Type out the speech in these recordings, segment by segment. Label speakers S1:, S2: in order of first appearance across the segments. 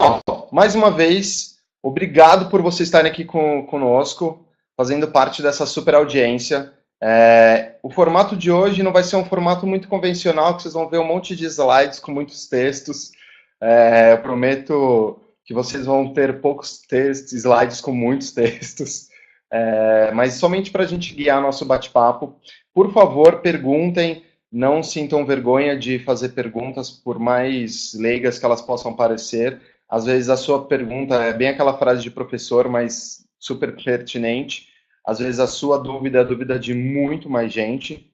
S1: Pessoal, mais uma vez, obrigado por vocês estarem aqui conosco, fazendo parte dessa super audiência. O formato de hoje não vai ser um formato muito convencional, que vocês vão ver um monte de slides com muitos textos. Eu prometo que vocês vão ter poucos textos, slides com muitos textos, mas somente para a gente guiar nosso bate-papo. Por favor, perguntem, não sintam vergonha de fazer perguntas, por mais leigas que elas possam parecer. Às vezes a sua pergunta é bem aquela frase de professor, mas super pertinente. Às vezes a sua dúvida é a dúvida de muito mais gente.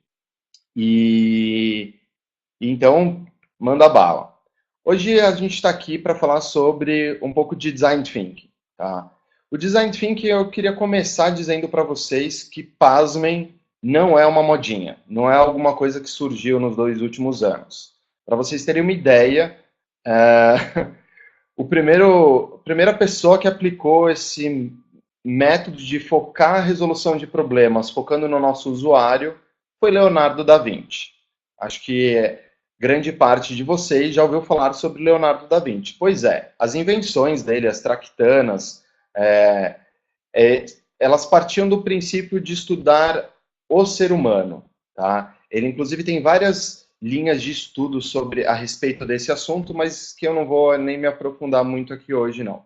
S1: Então, manda bala. Hoje a gente está aqui para falar sobre um pouco de Design Thinking. Tá? O Design Thinking eu queria começar dizendo para vocês que, pasmem, não é uma modinha, não é alguma coisa que surgiu nos 2 últimos anos. Para vocês terem uma ideia, a primeira pessoa que aplicou esse método de focar a resolução de problemas, focando no nosso usuário, foi Leonardo da Vinci. Acho que grande parte de vocês já ouviu falar sobre Leonardo da Vinci. Pois é, as invenções dele, as traquitanas, elas partiam do princípio de estudar o ser humano. Tá? Ele, inclusive, tem várias linhas de estudo a respeito desse assunto, mas que eu não vou nem me aprofundar muito aqui hoje, não.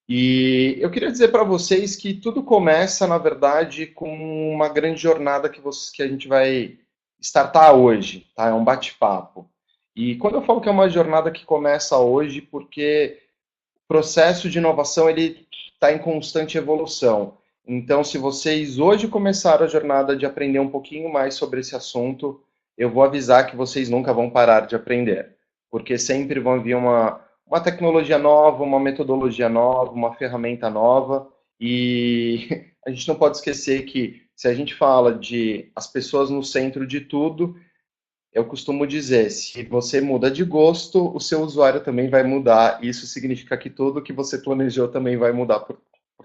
S1: E eu queria dizer para vocês que tudo começa, na verdade, com uma grande jornada que a gente vai startar hoje, tá? É um bate-papo. E quando eu falo que é uma jornada que começa hoje, porque o processo de inovação ele está em constante evolução. Então, se vocês hoje começaram a jornada de aprender um pouquinho mais sobre esse assunto, eu vou avisar que vocês nunca vão parar de aprender, porque sempre vão vir uma tecnologia nova, uma metodologia nova, uma ferramenta nova, e a gente não pode esquecer que se a gente fala de as pessoas no centro de tudo, eu costumo dizer, se você muda de gosto, o seu usuário também vai mudar. Isso significa que tudo que você planejou também vai mudar por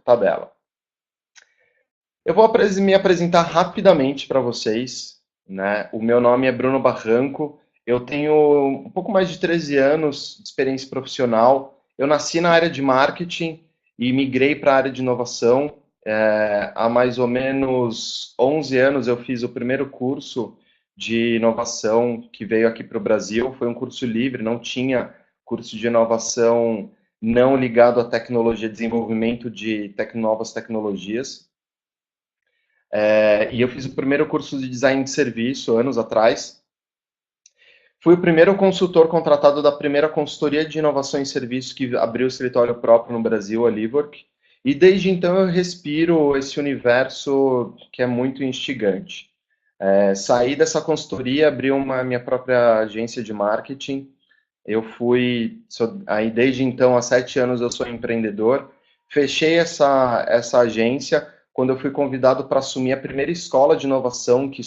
S1: tabela. Eu vou me apresentar rapidamente para vocês. Né? O meu nome é Bruno Barranco. Eu tenho um pouco mais de 13 anos de experiência profissional. Eu nasci na área de marketing e migrei para a área de inovação. Há mais ou menos 11 anos eu fiz o primeiro curso de inovação que veio aqui para o Brasil. Foi um curso livre, não tinha curso de inovação não ligado à tecnologia, desenvolvimento de novas tecnologias. E eu fiz o primeiro curso de design de serviço anos atrás. Fui o primeiro consultor contratado da primeira consultoria de inovação em serviço que abriu o escritório próprio no Brasil, a Livork. E desde então eu respiro esse universo que é muito instigante. Saí dessa consultoria, abri minha própria agência de marketing. Aí desde então, há 7 anos, eu sou empreendedor. Fechei essa agência quando eu fui convidado para assumir a primeira escola de inovação que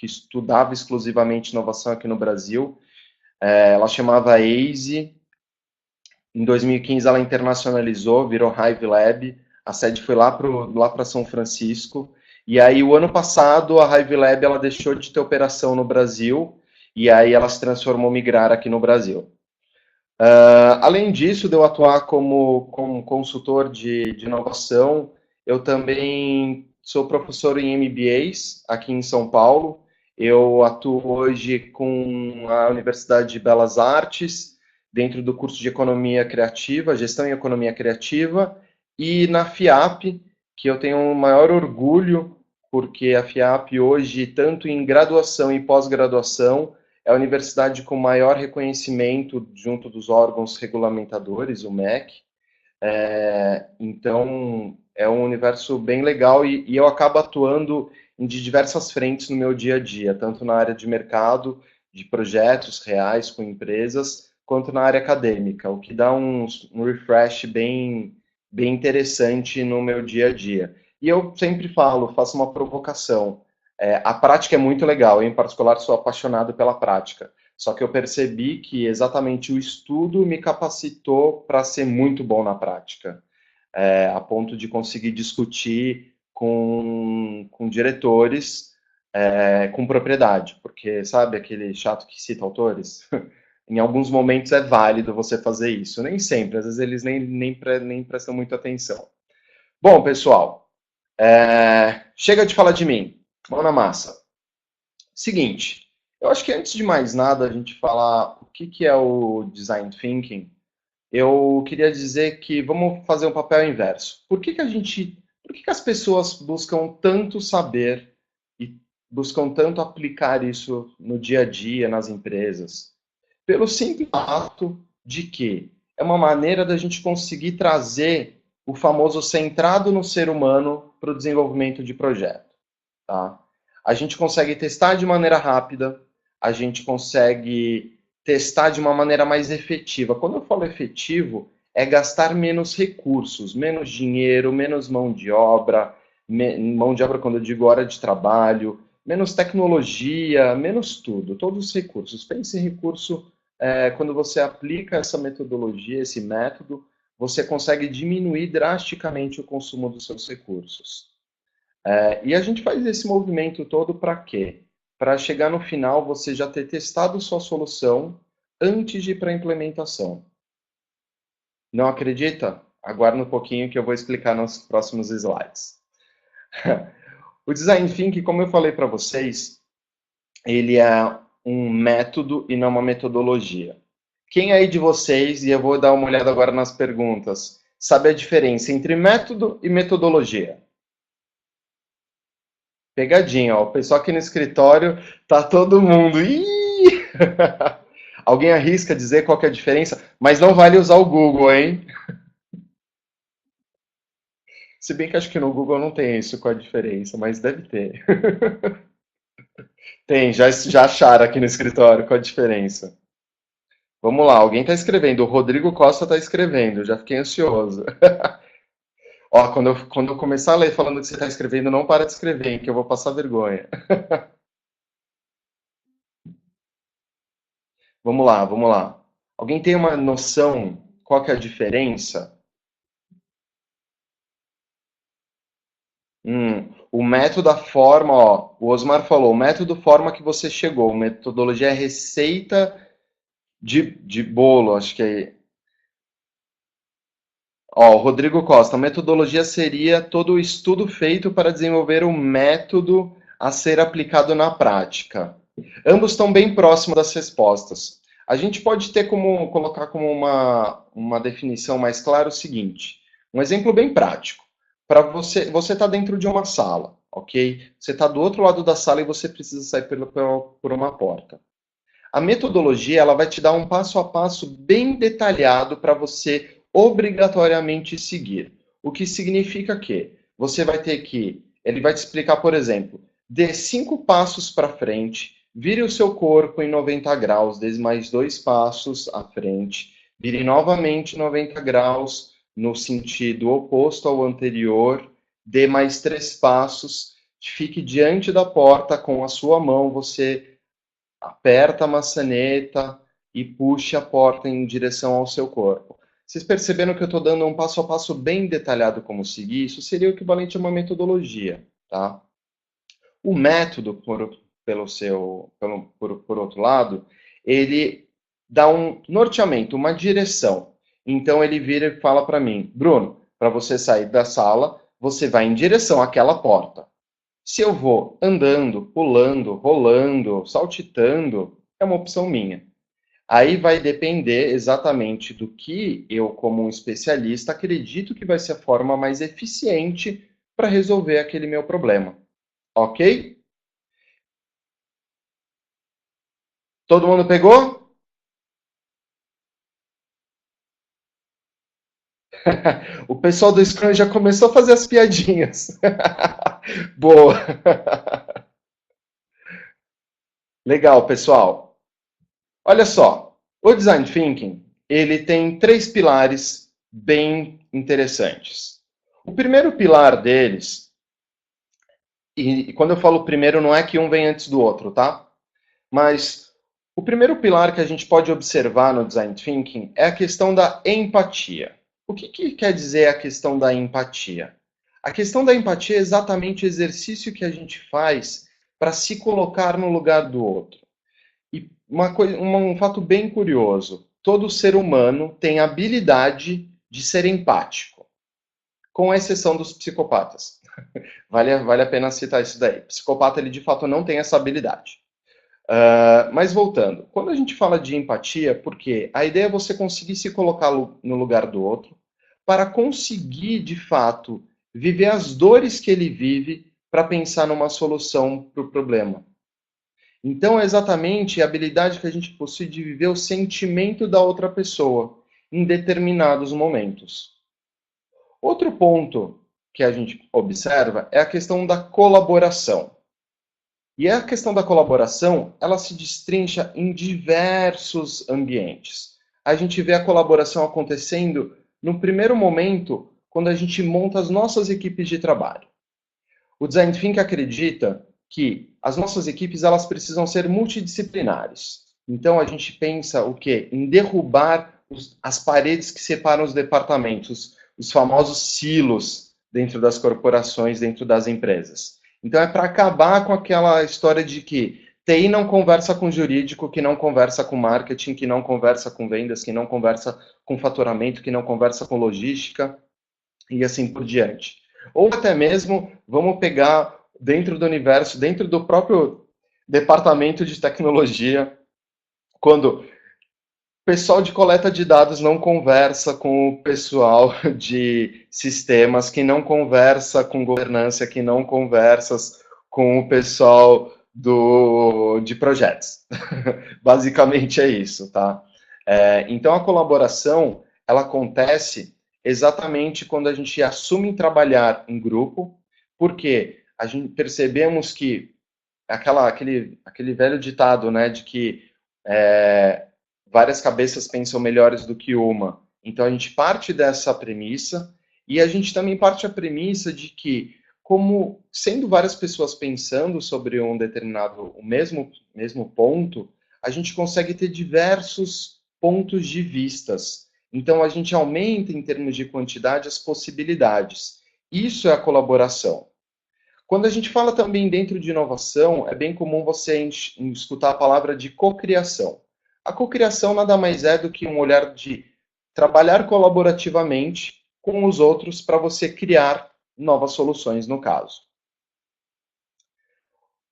S1: estudava exclusivamente inovação aqui no Brasil. Ela chamava ACE. Em 2015 ela internacionalizou, virou Hive Lab. A sede foi lá para São Francisco. E aí o ano passado a Hive Lab ela deixou de ter operação no Brasil e aí ela se transformou migrar aqui no Brasil. Além disso, de eu atuar como consultor de inovação, eu também sou professor em MBAs aqui em São Paulo. Eu atuo hoje com a Universidade de Belas Artes, dentro do curso de Economia Criativa, Gestão em Economia Criativa, e na FIAP, que eu tenho um maior orgulho, porque a FIAP hoje, tanto em graduação e pós-graduação, é a universidade com maior reconhecimento junto dos órgãos regulamentadores, o MEC. Então, é um universo bem legal e eu acabo atuando em diversas frentes no meu dia a dia, tanto na área de mercado, de projetos reais com empresas, quanto na área acadêmica, o que dá um refresh bem interessante no meu dia a dia. E eu sempre faço uma provocação. A prática é muito legal, eu, em particular, sou apaixonado pela prática. Só que eu percebi que exatamente o estudo me capacitou para ser muito bom na prática, a ponto de conseguir discutir com diretores com propriedade, porque sabe aquele chato que cita autores? em alguns momentos é válido você fazer isso. Nem sempre, às vezes eles nem prestam muita atenção. Bom, pessoal, chega de falar de mim. Mão na massa. Seguinte, eu acho que antes de mais nada a gente falar o que é o Design Thinking, eu queria dizer que vamos fazer um papel inverso. Por que as pessoas buscam tanto saber e buscam tanto aplicar isso no dia a dia, nas empresas? Pelo simples fato de que é uma maneira da gente conseguir trazer o famoso centrado no ser humano para o desenvolvimento de projeto, tá? A gente consegue testar de maneira rápida, a gente consegue testar de uma maneira mais efetiva. Quando eu falo efetivo, é gastar menos recursos, menos dinheiro, menos mão de obra quando eu digo hora de trabalho, menos tecnologia, menos tudo, todos os recursos. Pense em recurso, quando você aplica essa metodologia, esse método, você consegue diminuir drasticamente o consumo dos seus recursos. E a gente faz esse movimento todo para quê? Para chegar no final você já ter testado sua solução antes de ir para a implementação. Não acredita? Aguarde um pouquinho que eu vou explicar nos próximos slides. O Design Thinking, como eu falei para vocês, ele é um método e não uma metodologia. Quem aí de vocês, e eu vou dar uma olhada agora nas perguntas, sabe a diferença entre método e metodologia? Pegadinha, ó. O pessoal aqui no escritório tá todo mundo. Ih! Alguém arrisca dizer qual que é a diferença? Mas não vale usar o Google, hein? Se bem que acho que no Google não tem isso com a diferença, mas deve ter. Tem, já acharam aqui no escritório com a diferença. Vamos lá, alguém está escrevendo. O Rodrigo Costa está escrevendo, já fiquei ansioso. Ó, quando eu começar a ler falando que você está escrevendo, não para de escrever, hein, que eu vou passar vergonha. Vamos lá, vamos lá. Alguém tem uma noção qual que é a diferença? O método, a forma, ó, o Osmar falou, o método, forma que você chegou, metodologia é receita de bolo, acho que é. Ó, o Rodrigo Costa, a metodologia seria todo o estudo feito para desenvolver um método a ser aplicado na prática. Ambos estão bem próximos das respostas. A gente pode ter como colocar como uma definição mais clara o seguinte: um exemplo bem prático. Para você está dentro de uma sala, ok? Você está do outro lado da sala e você precisa sair por uma porta. A metodologia ela vai te dar um passo a passo bem detalhado para você obrigatoriamente seguir. O que significa que você vai ter que, ele vai te explicar, por exemplo, dê 5 passos para frente, vire o seu corpo em 90 graus, dê mais 2 passos à frente, vire novamente 90 graus no sentido oposto ao anterior, dê mais 3 passos, fique diante da porta com a sua mão, você aperta a maçaneta e puxe a porta em direção ao seu corpo. Vocês perceberam que eu estou dando um passo a passo bem detalhado como seguir? Isso seria o equivalente a uma metodologia, tá? O método, por outro lado, ele dá um norteamento, uma direção. Então ele vira e fala para mim, Bruno, para você sair da sala, você vai em direção àquela porta. Se eu vou andando, pulando, rolando, saltitando, é uma opção minha. Aí vai depender exatamente do que eu, como um especialista, acredito que vai ser a forma mais eficiente para resolver aquele meu problema. Ok? Todo mundo pegou? O pessoal do Scrum já começou a fazer as piadinhas. Boa. Legal, pessoal. Olha só, o Design Thinking, ele tem 3 pilares bem interessantes. O primeiro pilar deles, e quando eu falo primeiro, não é que um vem antes do outro, tá? Mas o primeiro pilar que a gente pode observar no Design Thinking é a questão da empatia. O que quer dizer a questão da empatia? A questão da empatia é exatamente o exercício que a gente faz para se colocar no lugar do outro. um fato bem curioso. Todo ser humano tem a habilidade de ser empático, com exceção dos psicopatas. Vale a pena citar isso daí. O psicopata, ele de fato não tem essa habilidade. Mas voltando, quando a gente fala de empatia, porque a ideia é você conseguir se colocar no lugar do outro, para conseguir, de fato, viver as dores que ele vive para pensar numa solução para o problema. Então, é exatamente a habilidade que a gente possui de viver o sentimento da outra pessoa em determinados momentos. Outro ponto que a gente observa é a questão da colaboração. E a questão da colaboração, ela se destrincha em diversos ambientes. A gente vê a colaboração acontecendo no primeiro momento, quando a gente monta as nossas equipes de trabalho. O Design Thinking acredita que as nossas equipes elas precisam ser multidisciplinares. Então a gente pensa o quê? Em derrubar as paredes que separam os departamentos, os famosos silos dentro das corporações, dentro das empresas. Então é para acabar com aquela história de que TI não conversa com jurídico, que não conversa com marketing, que não conversa com vendas, que não conversa com faturamento, que não conversa com logística e assim por diante. Ou até mesmo, vamos pegar dentro do universo, dentro do próprio departamento de tecnologia, quando o pessoal de coleta de dados não conversa com o pessoal de sistemas, que não conversa com governança, que não conversa com o pessoal de projetos. Basicamente é isso, tá? Então a colaboração, ela acontece exatamente quando a gente assume trabalhar em grupo, porque a gente percebemos que aquele velho ditado, né, de que várias cabeças pensam melhores do que uma. Então a gente parte dessa premissa e a gente também parte da premissa de que, como sendo várias pessoas pensando sobre um determinado, o mesmo ponto, a gente consegue ter diversos pontos de vistas. Então a gente aumenta em termos de quantidade as possibilidades. Isso é a colaboração. Quando a gente fala também dentro de inovação, é bem comum você escutar a palavra de cocriação. A cocriação nada mais é do que um olhar de trabalhar colaborativamente com os outros para você criar novas soluções, no caso.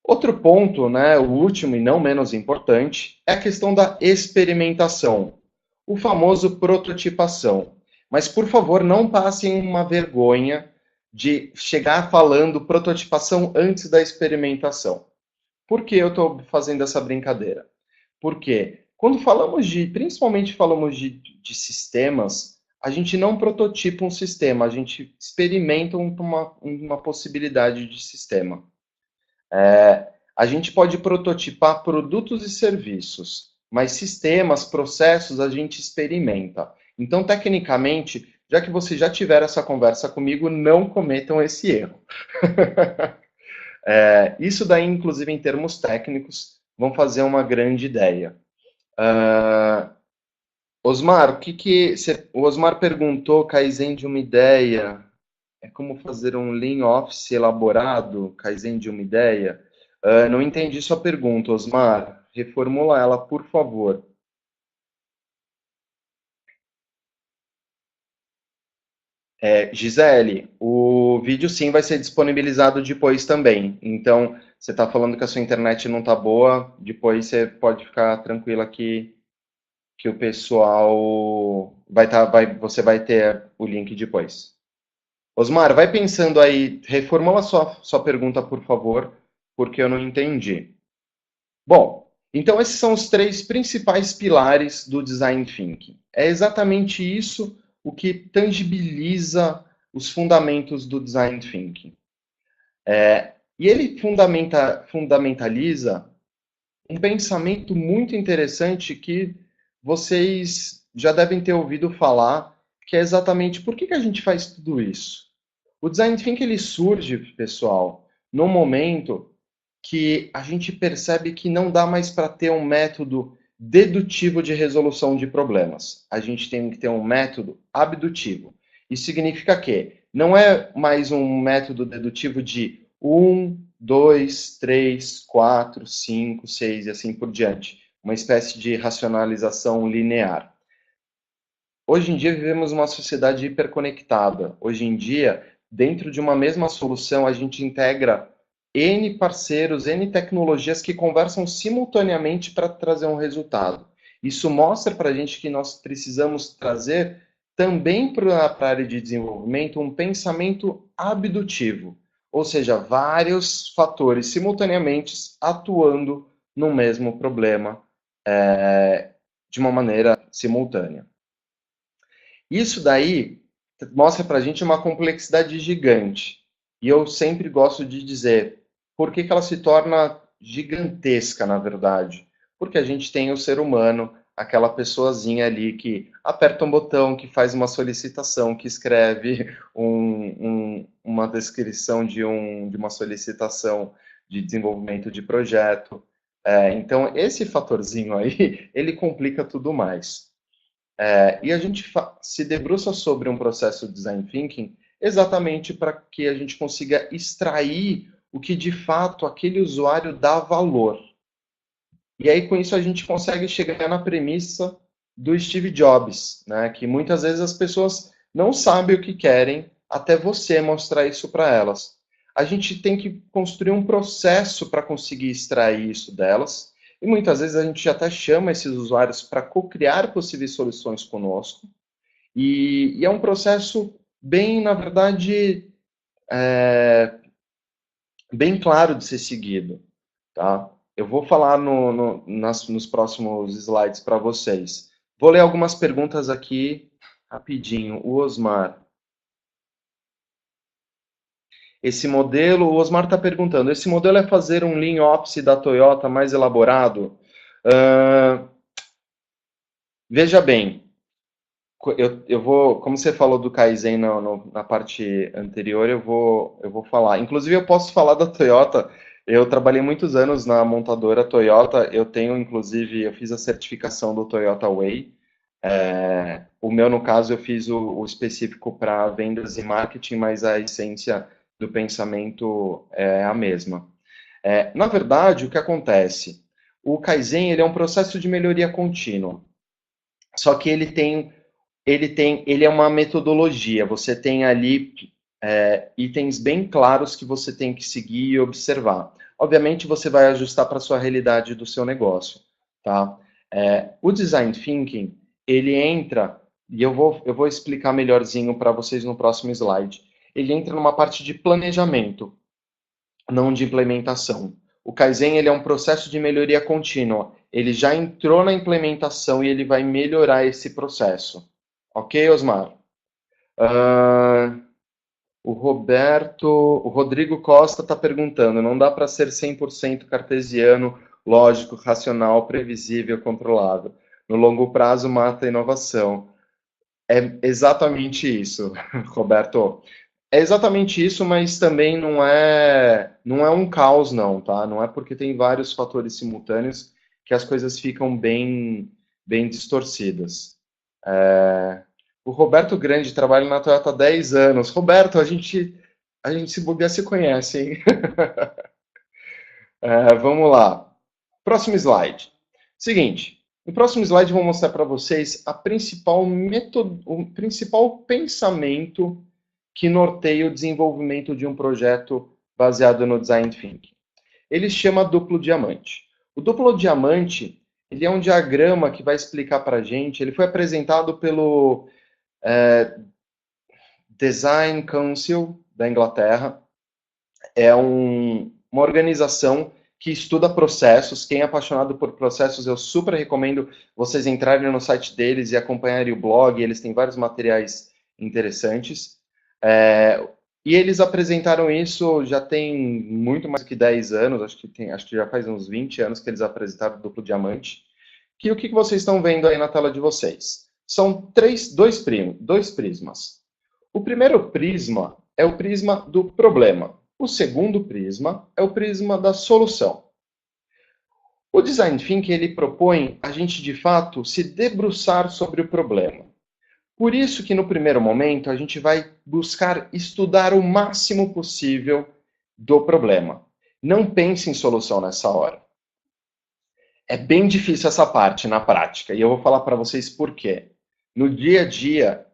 S1: Outro ponto, né, o último e não menos importante, é a questão da experimentação, o famoso prototipação. Mas, por favor, não passem uma vergonha de chegar falando prototipação antes da experimentação. Por que eu estou fazendo essa brincadeira? Porque quando falamos principalmente falamos de sistemas, a gente não prototipa um sistema, a gente experimenta uma possibilidade de sistema. A gente pode prototipar produtos e serviços, mas sistemas, processos, a gente experimenta. Então, tecnicamente, já que você já tiver essa conversa comigo, não cometam esse erro. Isso daí, inclusive, em termos técnicos, vão fazer uma grande ideia. Osmar, o Osmar perguntou, Kaizen de uma ideia, é como fazer um Lean Office elaborado, Kaizen de uma ideia? Não entendi sua pergunta, Osmar. Reformula ela, por favor. Gisele, o vídeo sim vai ser disponibilizado depois também. Então, você está falando que a sua internet não está boa, depois você pode ficar tranquila que o pessoal você vai ter o link depois. Osmar, vai pensando aí, reformula sua pergunta, por favor, porque eu não entendi. Bom, então esses são os três principais pilares do Design Thinking. É exatamente isso o que tangibiliza os fundamentos do Design Thinking. E ele fundamentaliza um pensamento muito interessante que vocês já devem ter ouvido falar, que é exatamente por que a gente faz tudo isso. O Design Thinking ele surge, pessoal, no momento que a gente percebe que não dá mais para ter um método dedutivo de resolução de problemas. A gente tem que ter um método abdutivo. Isso significa que não é mais um método dedutivo de 1, 2, 3, 4, 5, 6 e assim por diante. uma espécie de racionalização linear. Hoje em dia vivemos uma sociedade hiperconectada. Hoje em dia, dentro de uma mesma solução, a gente integra N parceiros, N tecnologias que conversam simultaneamente para trazer um resultado. Isso mostra para a gente que nós precisamos trazer também para a área de desenvolvimento um pensamento abdutivo, ou seja, vários fatores simultaneamente atuando no mesmo problema de uma maneira simultânea. Isso daí mostra para a gente uma complexidade gigante. E eu sempre gosto de dizer por que ela se torna gigantesca, na verdade. Porque a gente tem o ser humano, aquela pessoazinha ali que aperta um botão, que faz uma solicitação, que escreve uma descrição de uma solicitação de desenvolvimento de projeto. Então, esse fatorzinho aí, ele complica tudo mais. E a gente se debruça sobre um processo de design thinking exatamente para que a gente consiga extrair o que de fato aquele usuário dá valor. E aí com isso a gente consegue chegar na premissa do Steve Jobs, né? Que muitas vezes as pessoas não sabem o que querem até você mostrar isso para elas. A gente tem que construir um processo para conseguir extrair isso delas. E muitas vezes a gente até chama esses usuários para co-criar possíveis soluções conosco. E é um processo bem, na verdade, bem claro de ser seguido. Tá? Eu vou falar nos próximos slides para vocês. Vou ler algumas perguntas aqui rapidinho. O Osmar. O Osmar está perguntando, esse modelo é fazer um Lean Office da Toyota mais elaborado? Veja bem, eu vou, como você falou do Kaizen na parte anterior, eu vou falar. Inclusive, eu posso falar da Toyota. Eu trabalhei muitos anos na montadora Toyota. Eu tenho, inclusive, eu fiz a certificação do Toyota Way. O meu, no caso, eu fiz o específico para vendas e marketing, mas a essência do pensamento é a mesma. Na verdade, o que acontece? O Kaizen ele é um processo de melhoria contínua. Só que ele é uma metodologia. Você tem ali itens bem claros que você tem que seguir e observar. Obviamente, você vai ajustar para a sua realidade do seu negócio, tá? O Design Thinking, ele entra, e eu vou explicar melhorzinho para vocês no próximo slide. Ele entra numa parte de planejamento, não de implementação. O Kaizen ele é um processo de melhoria contínua. Ele já entrou na implementação e ele vai melhorar esse processo. Ok, Osmar? O Rodrigo Costa está perguntando, não dá para ser 100% cartesiano, lógico, racional, previsível, controlável. No longo prazo mata a inovação. É exatamente isso, Roberto. É exatamente isso, mas também não é um caos, não, tá? Não é porque tem vários fatores simultâneos que as coisas ficam bem distorcidas. O Roberto Grande trabalha na Toyota há 10 anos. Roberto, a gente se bobear se conhece, hein? Vamos lá. Próximo slide. Seguinte, no próximo slide eu vou mostrar para vocês o principal pensamento que norteia o desenvolvimento de um projeto baseado no Design Thinking. Ele se chama duplo diamante. O duplo diamante, ele é um diagrama que vai explicar para a gente, ele foi apresentado pelo Design Council da Inglaterra. É uma organização que estuda processos. Quem é apaixonado por processos, eu super recomendo vocês entrarem no site deles e acompanharem o blog. Eles têm vários materiais interessantes. E eles apresentaram isso já tem muito mais do que 10 anos, acho que já faz uns 20 anos que eles apresentaram o duplo diamante. O que vocês estão vendo aí na tela de vocês? São dois prismas. O primeiro prisma é o prisma do problema. O segundo prisma é o prisma da solução. O Design Thinking ele propõe a gente, de fato, se debruçar sobre o problema. Por isso que, no primeiro momento, a gente vai buscar estudar o máximo possível do problema. Não pense em solução nessa hora. É bem difícil essa parte na prática, e eu vou falar para vocês por quê. No dia a dia,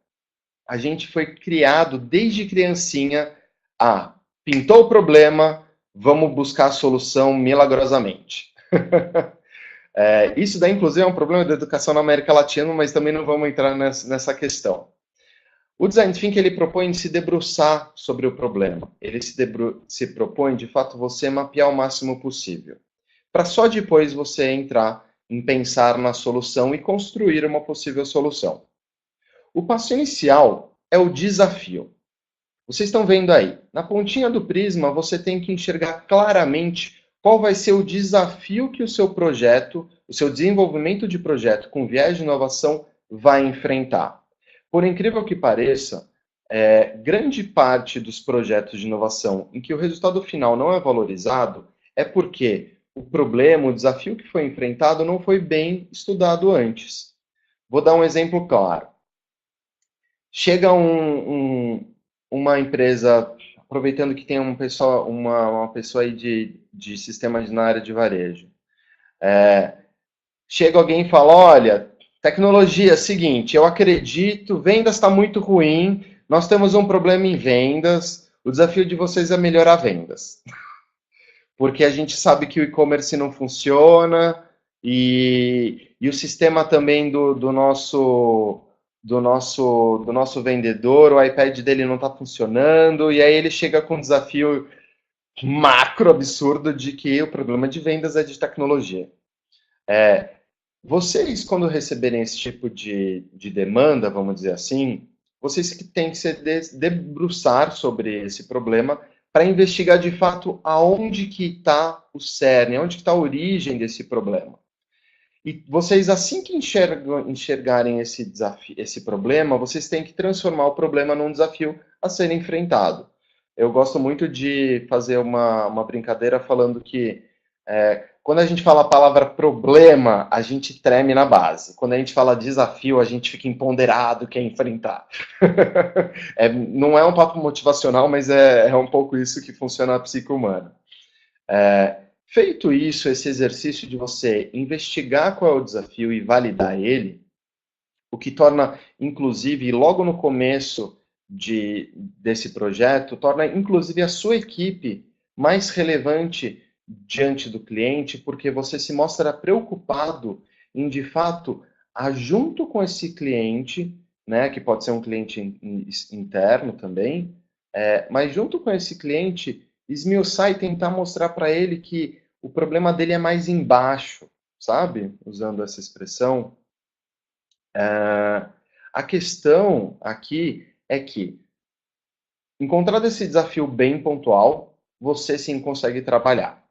S1: a gente foi criado desde criancinha a pintou o problema, vamos buscar a solução milagrosamente. Isso daí, inclusive, é um problema da educação na América Latina, mas também não vamos entrar nessa questão. O design thinking ele propõe se debruçar sobre o problema. Ele se propõe, de fato, você mapear o máximo possível, para só depois você entrar em pensar na solução e construir uma possível solução. O passo inicial é o desafio. Vocês estão vendo aí, na pontinha do prisma, você tem que enxergar claramente qual vai ser o desafio que o seu projeto, o seu desenvolvimento de projeto com viés de inovação vai enfrentar. Por incrível que pareça, grande parte dos projetos de inovação em que o resultado final não é valorizado é porque o problema, o desafio que foi enfrentado não foi bem estudado antes. Vou dar um exemplo claro. Chega uma empresa, aproveitando que tem uma pessoa aí de sistemas na área de varejo. Chega alguém e fala, olha, tecnologia é a seguinte, eu acredito, vendas está muito ruim, nós temos um problema em vendas, o desafio de vocês é melhorar vendas. Porque a gente sabe que o e-commerce não funciona e o sistema também do nosso vendedor, o iPad dele não está funcionando, e aí ele chega com um desafio macro absurdo de que o problema de vendas é de tecnologia. Vocês, quando receberem esse tipo de demanda, vamos dizer assim, vocês que têm que se debruçar sobre esse problema para investigar de fato aonde que está o cerne, aonde que está a origem desse problema. E vocês, assim que enxergarem esse desafio, esse problema, vocês têm que transformar o problema num desafio a ser enfrentado. Eu gosto muito de fazer uma brincadeira falando que quando a gente fala a palavra problema, a gente treme na base. Quando a gente fala desafio, a gente fica empoderado, quer enfrentar. Não é um papo motivacional, mas é um pouco isso que funciona a psique humana. Feito isso, esse exercício de você investigar qual é o desafio e validar ele, o que torna, inclusive, logo no começo desse projeto, torna, inclusive, a sua equipe mais relevante diante do cliente, porque você se mostra preocupado em, de fato, junto com esse cliente, né, que pode ser um cliente interno também, mas junto com esse cliente, esmiuçar e tentar mostrar para ele que o problema dele é mais embaixo, sabe? Usando essa expressão. A questão aqui é que, encontrado esse desafio bem pontual, você sim consegue trabalhar.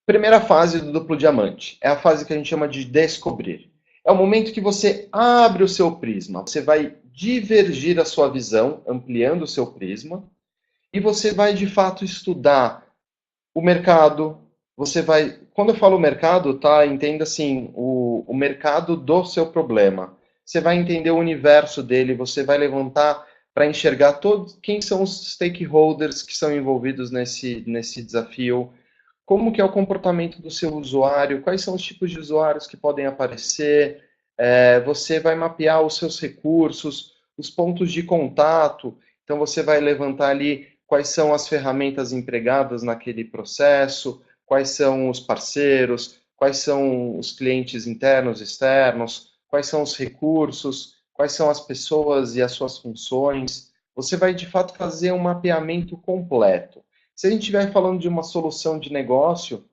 S1: Primeira fase do duplo diamante é a fase que a gente chama de descobrir. É o momento que você abre o seu prisma, você vai divergir a sua visão, ampliando o seu prisma, e você vai de fato estudar o mercado. Você vai, quando eu falo mercado, tá? Entenda assim, o mercado do seu problema. Você vai entender o universo dele, você vai levantar para enxergar quem são os stakeholders que são envolvidos nesse desafio, como que é o comportamento do seu usuário, quais são os tipos de usuários que podem aparecer, você vai mapear os seus recursos, os pontos de contato, então você vai levantar ali quais são as ferramentas empregadas naquele processo, quais são os parceiros, quais são os clientes internos e externos, quais são os recursos, quais são as pessoas e as suas funções. Você vai, de fato, fazer um mapeamento completo. Se a gente estiver falando de uma solução de negócio,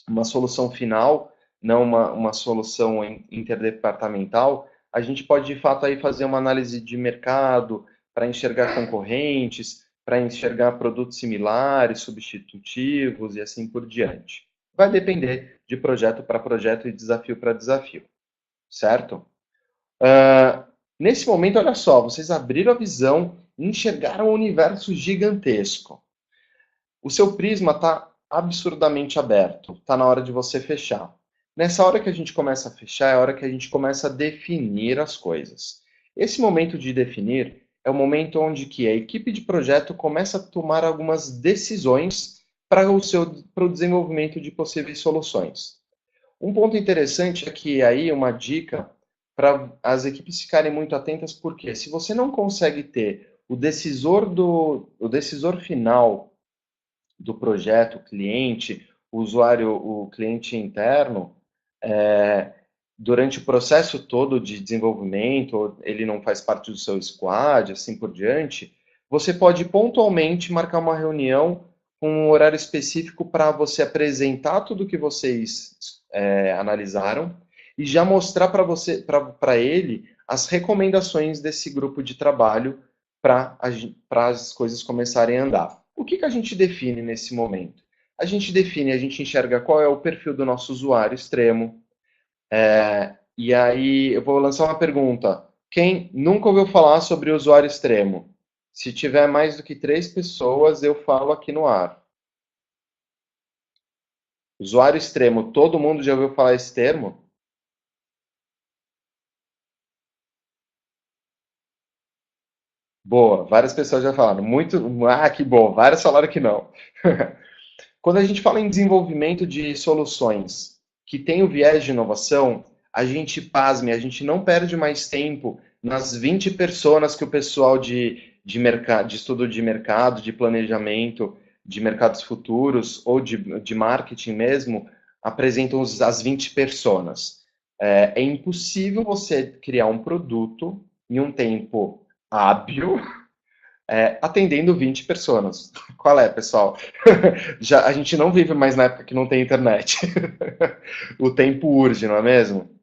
S1: uma solução final, não uma solução interdepartamental, a gente pode, de fato, aí fazer uma análise de mercado para enxergar concorrentes, para enxergar produtos similares, substitutivos e assim por diante. Vai depender de projeto para projeto e desafio para desafio, certo? Nesse momento, olha só, vocês abriram a visão e enxergaram um universo gigantesco. O seu prisma está absurdamente aberto, está na hora de você fechar. Nessa hora que a gente começa a fechar, é a hora que a gente começa a definir as coisas. Esse momento de definir é o momento onde que a equipe de projeto começa a tomar algumas decisões para o desenvolvimento de possíveis soluções. Um ponto interessante é que aí uma dica para as equipes ficarem muito atentas, porque se você não consegue ter o decisor final do projeto, o cliente, o usuário, o cliente interno, é, durante o processo todo de desenvolvimento, ele não faz parte do seu squad, assim por diante, você pode pontualmente marcar uma reunião com um horário específico para você apresentar tudo que vocês analisaram e já mostrar para ele as recomendações desse grupo de trabalho para as coisas começarem a andar. O que a gente define nesse momento? A gente enxerga qual é o perfil do nosso usuário extremo, e aí eu vou lançar uma pergunta. Quem nunca ouviu falar sobre o usuário extremo? Se tiver mais do que 3 pessoas, eu falo aqui no ar. Usuário extremo, todo mundo já ouviu falar esse termo? Boa, várias pessoas já falaram. Muito, que bom, várias falaram que não. Quando a gente fala em desenvolvimento de soluções que tem o viés de inovação, a gente, pasme, a gente não perde mais tempo nas 20 personas que o pessoal de estudo de mercado, de planejamento, de mercados futuros ou de marketing mesmo, apresentam as 20 personas. É impossível você criar um produto em um tempo hábil atendendo 20 pessoas. Qual é, pessoal? Já, a gente não vive mais na época que não tem internet. O tempo urge, não é mesmo?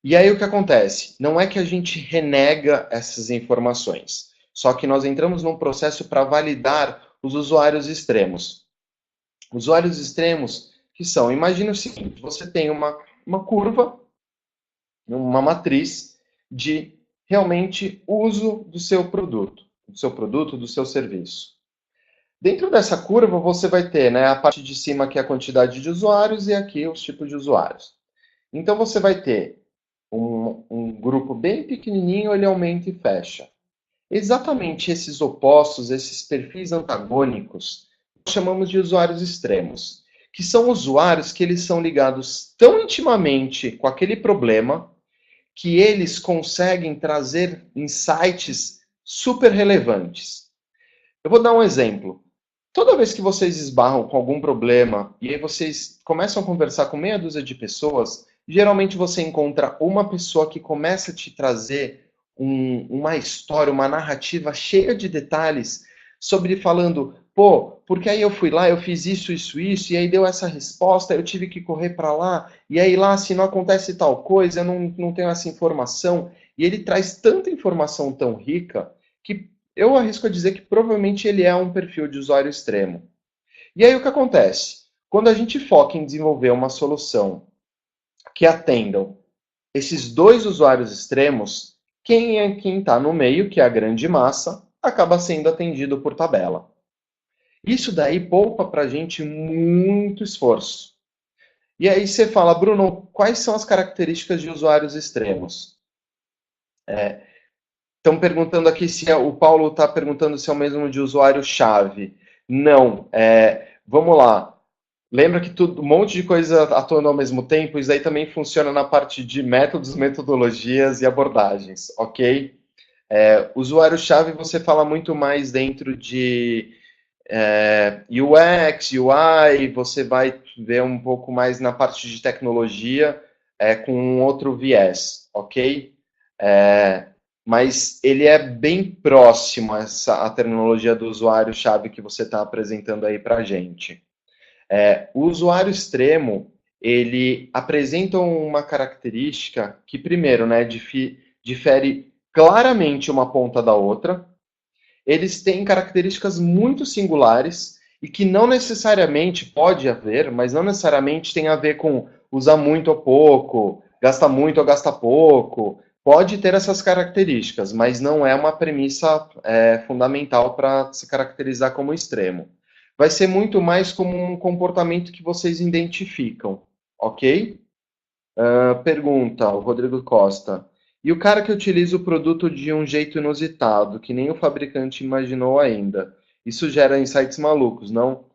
S1: E aí o que acontece? Não é que a gente renega essas informações, só que nós entramos num processo para validar os usuários extremos. Usuários extremos que são, imagine o seguinte, você tem uma curva, uma matriz de realmente uso do seu serviço. Dentro dessa curva, você vai ter, né, a parte de cima, que é a quantidade de usuários, e aqui os tipos de usuários. Então, você vai ter um grupo bem pequenininho, ele aumenta e fecha. Exatamente esses opostos, esses perfis antagônicos, nós chamamos de usuários extremos, que são usuários que eles são ligados tão intimamente com aquele problema que eles conseguem trazer insights super relevantes. Eu vou dar um exemplo. Toda vez que vocês esbarram com algum problema e aí vocês começam a conversar com meia dúzia de pessoas, geralmente você encontra uma pessoa que começa a te trazer uma história, uma narrativa cheia de detalhes sobre falando, pô, porque aí eu fui lá, eu fiz isso, e aí deu essa resposta, eu tive que correr para lá, e aí lá, se não acontece tal coisa, eu não tenho essa informação. E ele traz tanta informação tão rica que eu arrisco a dizer que provavelmente ele é um perfil de usuário extremo. E aí o que acontece? Quando a gente foca em desenvolver uma solução que atendam esses dois usuários extremos, quem está no meio, que é a grande massa, acaba sendo atendido por tabela. Isso daí poupa para a gente muito esforço. E aí você fala, Bruno, quais são as características de usuários extremos? Estão perguntando aqui se o Paulo está perguntando se é o mesmo de usuário-chave. Não. Vamos lá. Lembra que um monte de coisa atuando ao mesmo tempo, isso aí também funciona na parte de métodos, metodologias e abordagens, ok? Usuário-chave você fala muito mais dentro de UX, UI, você vai ver um pouco mais na parte de tecnologia, com um outro viés, ok? Mas ele é bem próximo a terminologia do usuário-chave que você está apresentando aí para a gente. O usuário extremo, ele apresenta uma característica que, primeiro, né, difere claramente uma ponta da outra. Eles têm características muito singulares e que não necessariamente pode haver, mas não necessariamente tem a ver com usar muito ou pouco, gasta muito ou gasta pouco. Pode ter essas características, mas não é uma premissa fundamental para se caracterizar como extremo. Vai ser muito mais como um comportamento que vocês identificam, ok? Pergunta, o Rodrigo Costa. E o cara que utiliza o produto de um jeito inusitado, que nem o fabricante imaginou ainda. Isso gera insights malucos, não?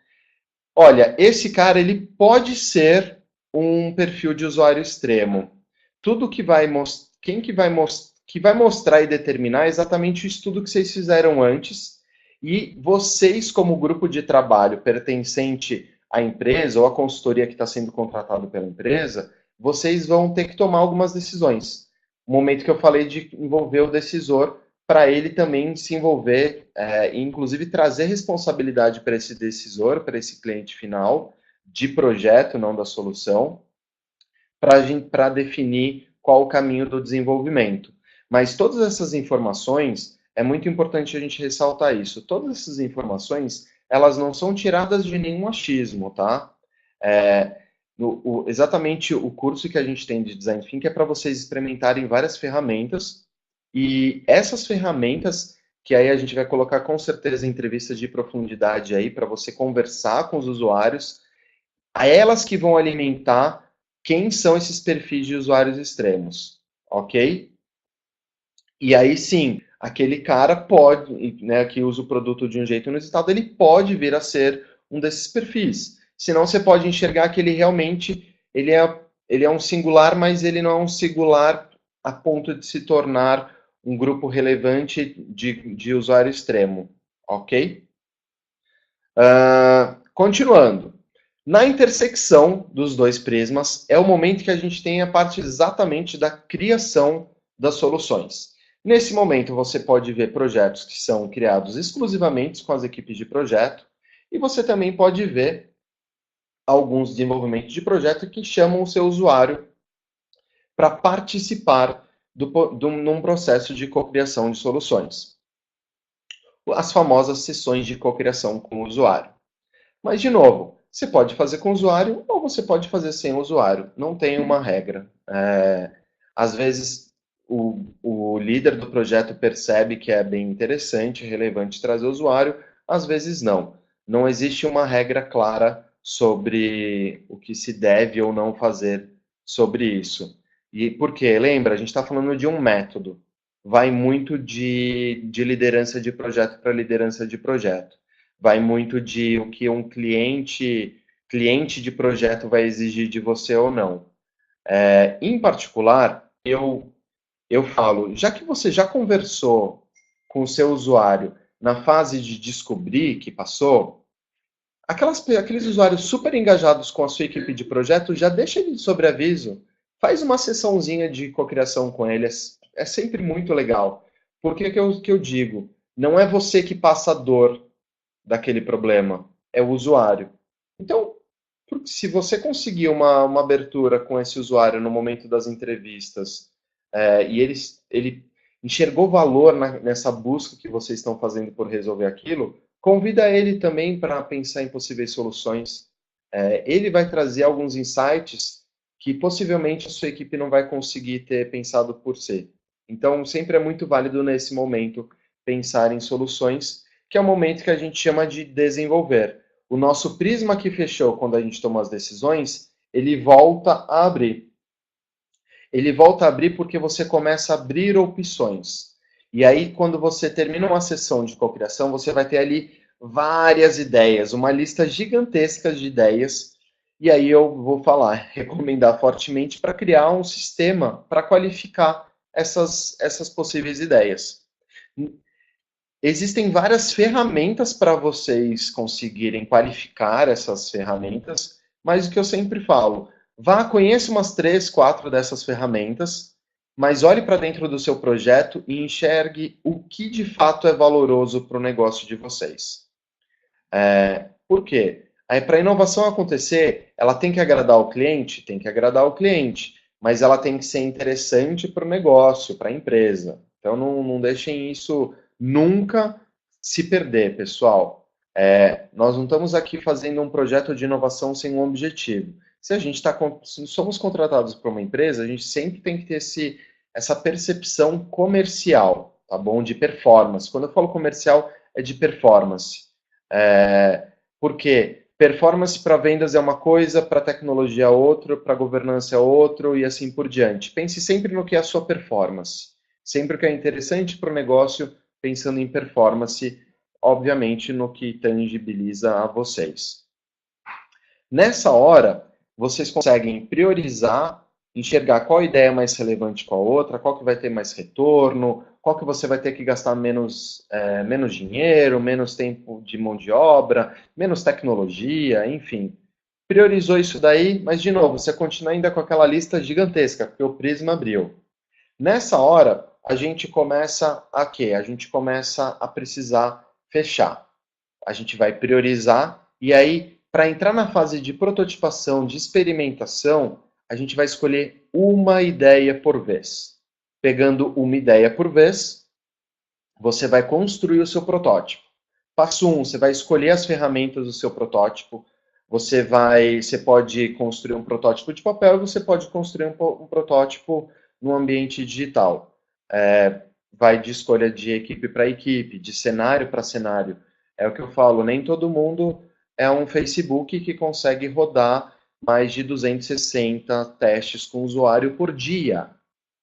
S1: Olha, esse cara, ele pode ser um perfil de usuário extremo? Tudo que vai mostrar, que vai mostrar e determinar é exatamente o estudo que vocês fizeram antes, e vocês, como grupo de trabalho pertencente à empresa ou à consultoria que está sendo contratado pela empresa, vocês vão ter que tomar algumas decisões. O momento que eu falei de envolver o decisor, para ele também se envolver, e inclusive trazer responsabilidade para esse decisor, para esse cliente final, de projeto, não da solução, para definir qual o caminho do desenvolvimento. Mas todas essas informações, é muito importante a gente ressaltar isso, todas essas informações, elas não são tiradas de nenhum achismo, tá? Exatamente o curso que a gente tem de Design Thinking é para vocês experimentarem várias ferramentas, e essas ferramentas, que aí a gente vai colocar com certeza entrevistas de profundidade aí, para você conversar com os usuários, a elas que vão alimentar quem são esses perfis de usuários extremos, ok? E aí sim, aquele cara pode, né, que usa o produto de um jeito inusitado, ele pode vir a ser um desses perfis. Senão você pode enxergar que ele realmente ele é um singular, mas ele não é um singular a ponto de se tornar um grupo relevante de usuário extremo, ok? Continuando. Na intersecção dos dois prismas é o momento que a gente tem a parte exatamente da criação das soluções. Nesse momento, você pode ver projetos que são criados exclusivamente com as equipes de projeto, e você também pode ver alguns desenvolvimentos de projeto que chamam o seu usuário para participar num processo de cocriação de soluções. As famosas sessões de cocriação com o usuário. Mas, de novo, você pode fazer com o usuário ou você pode fazer sem o usuário. Não tem uma regra. Às vezes, o líder do projeto percebe que é bem interessante, relevante trazer o usuário, às vezes não. Não existe uma regra clara sobre o que se deve ou não fazer sobre isso. E por quê? Lembra, a gente está falando de um método. Vai muito de liderança de projeto para liderança de projeto. Vai muito de o que um cliente de projeto vai exigir de você ou não. Em particular, eu falo, já que você já conversou com o seu usuário na fase de descobrir que passou, aqueles usuários super engajados com a sua equipe de projeto, já deixa ele de sobreaviso, faz uma sessãozinha de cocriação com ele, é sempre muito legal. Por que eu digo? Não é você que passa a dor daquele problema, é o usuário. Então, se você conseguir uma abertura com esse usuário no momento das entrevistas, e ele enxergou valor nessa busca que vocês estão fazendo por resolver aquilo, convida ele também para pensar em possíveis soluções. Ele vai trazer alguns insights que possivelmente a sua equipe não vai conseguir ter pensado por si. Então, sempre é muito válido nesse momento pensar em soluções, que é o momento que a gente chama de desenvolver. O nosso prisma que fechou quando a gente toma as decisões, ele volta a abrir. Ele volta a abrir porque você começa a abrir opções. E aí, quando você termina uma sessão de cocriação, você vai ter ali várias ideias, uma lista gigantesca de ideias. E aí eu vou falar, recomendar fortemente para criar um sistema para qualificar essas possíveis ideias. Existem várias ferramentas para vocês conseguirem qualificar essas ferramentas, mas o que eu sempre falo, conheça umas 3, 4 dessas ferramentas, mas olhe para dentro do seu projeto e enxergue o que de fato é valoroso para o negócio de vocês. Por quê? Para a inovação acontecer, ela tem que agradar o cliente? Tem que agradar o cliente, mas ela tem que ser interessante para o negócio, para a empresa. Então não deixem isso nunca se perder, pessoal. Nós não estamos aqui fazendo um projeto de inovação sem um objetivo. Se a gente se somos contratados por uma empresa, a gente sempre tem que ter essa percepção comercial, tá bom? De performance. Quando eu falo comercial, é de performance. Porque performance para vendas é uma coisa, para tecnologia é outra, para governança é outro e assim por diante. Pense sempre no que é a sua performance. Sempre o que é interessante para o negócio, pensando em performance, obviamente no que tangibiliza a vocês. Nessa hora, vocês conseguem priorizar, enxergar qual ideia é mais relevante com a outra, qual que vai ter mais retorno, qual que você vai ter que gastar menos dinheiro, menos tempo de mão de obra, menos tecnologia, enfim. Priorizou isso daí, mas de novo, você continua ainda com aquela lista gigantesca, porque o Prisma abriu. Nessa hora, a gente começa a quê? A gente começa a precisar fechar. A gente vai priorizar e aí, para entrar na fase de prototipação, de experimentação, a gente vai escolher uma ideia por vez. Pegando uma ideia por vez, você vai construir o seu protótipo. Passo 1, você vai escolher as ferramentas do seu protótipo. Você pode construir um protótipo de papel e você pode construir um protótipo no ambiente digital. Vai de escolha de equipe para equipe, de cenário para cenário. É o que eu falo, nem todo mundo é um Facebook que consegue rodar mais de 260 testes com o usuário por dia,